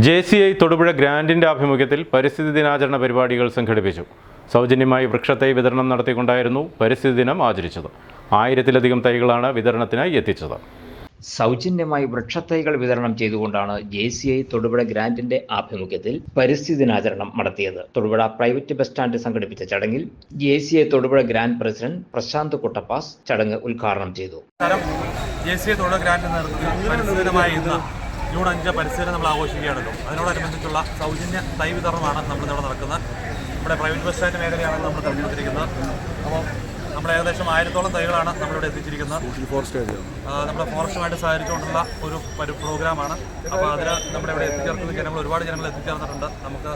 JCI Thodupuzha ഗ്രാൻഡിന്റെ ആഭിമുഖ്യത്തിൽ പരിസ്ഥിതി ദിനാചരണ പരിപാടികൾ സംഘടിപ്പിച്ചു. സൗജന്യമായി വൃക്ഷത്തൈ വിതരണം നടത്തിക്കൊണ്ടായിരുന്നു പരിസ്ഥിതി ദിനം ആചരിച്ചത്. 1000-ലധികം തൈകളാണ് വിതരണത്തിനായി എത്തിച്ചത്. സൗജന്യമായി വൃക്ഷത്തൈകൾ വിതരണം ചെയ്തുകൊണ്ടാണ് JCI തൊടുപുഴ ഗ്രാൻഡിന്റെ ആഭിമുഖ്യത്തിൽ പരിസ്ഥിതി ദിനാചരണം നടത്തിയത്. തൊടുപുഴ പ്രൈവറ്റ് ബസ് സ്റ്റാൻഡിൽ സംഘടിപ്പിച്ച ചടങ്ങിൽ JCI Thodupuzha grand president Prashanth Kuttappas ചടങ്ങ് ഉദ്ഘാടനം ചെയ്തു. JCI തൊടുപുഴ ഗ്രാൻഡ് പരിസ്ഥിതിദിനമായ ഇന്ന് ജൂൺ 5 പരിസ്ഥിതി നമ്മൾ ആഘോഷിക്കുകയാണല്ലോ. അതിനോടനുബന്ധിച്ചുള്ള സൗജന്യ തൈ വിതരണമാണ് നമ്മളിവിടെ നടക്കുന്നത്. നമ്മുടെ പ്രൈവറ്റ് ബസ് സ്റ്റാൻഡ് മേഖലയാണ് നമ്മൾ തിരഞ്ഞെടുത്തിരിക്കുന്നത്. അപ്പോൾ നമ്മൾ ഏകദേശം 1000-ഓളം തൈകളാണ് നമ്മളിവിടെ എത്തിച്ചിരിക്കുന്നത്. നമ്മുടെ ഫോറസ്റ്റുമായിട്ട് സഹകരിച്ചുകൊണ്ടുള്ള ഒരു പ്രോഗ്രാമാണ്. അപ്പോൾ അതിന് നമ്മുടെ ഇവിടെ എത്തിച്ചേർക്കുന്ന ഒരുപാട് ജനങ്ങൾ എത്തിച്ചേർന്നിട്ടുണ്ട്. നമുക്ക്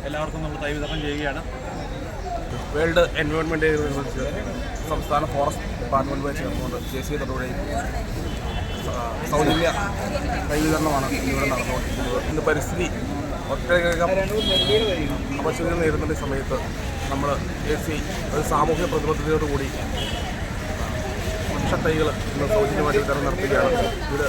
എല്ലാവർക്കും നമ്മൾ തൈ വിതരണം ചെയ്യുകയാണ്. വേൾഡ് എൻവയോൺമെൻറ്റ് ഡേ സംസ്ഥാന ഫോറസ്റ്റ് ഡിപ്പാർട്ട്മെൻറ്റുമായി ചേർന്നുകൊണ്ട് JCI തൊടുപുഴയിൽ സൗജന്യ തൈ വിതരണമാണ് ഇവിടെ നടന്നുകൊണ്ടിരിക്കുന്നത്. ഇന്ന് പരിസ്ഥിതി ഒട്ടേകം അപശ്യതകൾ നേരിടുന്ന സമയത്ത് നമ്മൾ JCI ഒരു സാമൂഹ്യ പ്രതിബദ്ധതയോടുകൂടി വൃക്ഷത്തൈകൾ ഇന്ന് സൗജന്യമായിട്ട് വിതരണം നടത്തുകയാണ്. ഇത്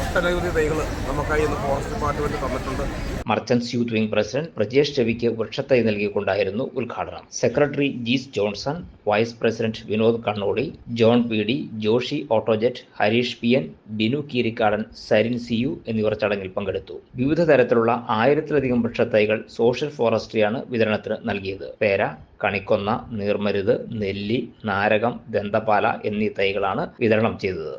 ഒട്ടനവധി തൈകൾ നമുക്കായി ഇന്ന് ഫോറസ്റ്റ് ഡിപ്പാർട്ട്മെൻറ്റ് തന്നിട്ടുണ്ട്. Merchants youth wing president Prajesh രവിക്ക് വൃക്ഷത്തൈ നൽകിക്കൊണ്ടായിരുന്നു ഉദ്ഘാടനം. Secretary Jees Johnson, vice president Vinod Kannodi, John PD, Joshi Autojet, Harish PN, Binu Keerikkadan, Sarin CU എന്നിവർ ചടങ്ങിൽ പങ്കെടുത്തു. വിവിധ തരത്തിലുള്ള 1000-ലധികം വൃക്ഷത്തൈകൾ സോഷ്യൽ ഫോറസ്ട്രിയാണ് വിതരണത്തിന് നൽകിയത്. പേര, കണിക്കൊന്ന, നീർമരുത്, നെല്ലി, നാരകം, ദന്തപാല എന്നീ തൈകളാണ് വിതരണം ചെയ്തത്.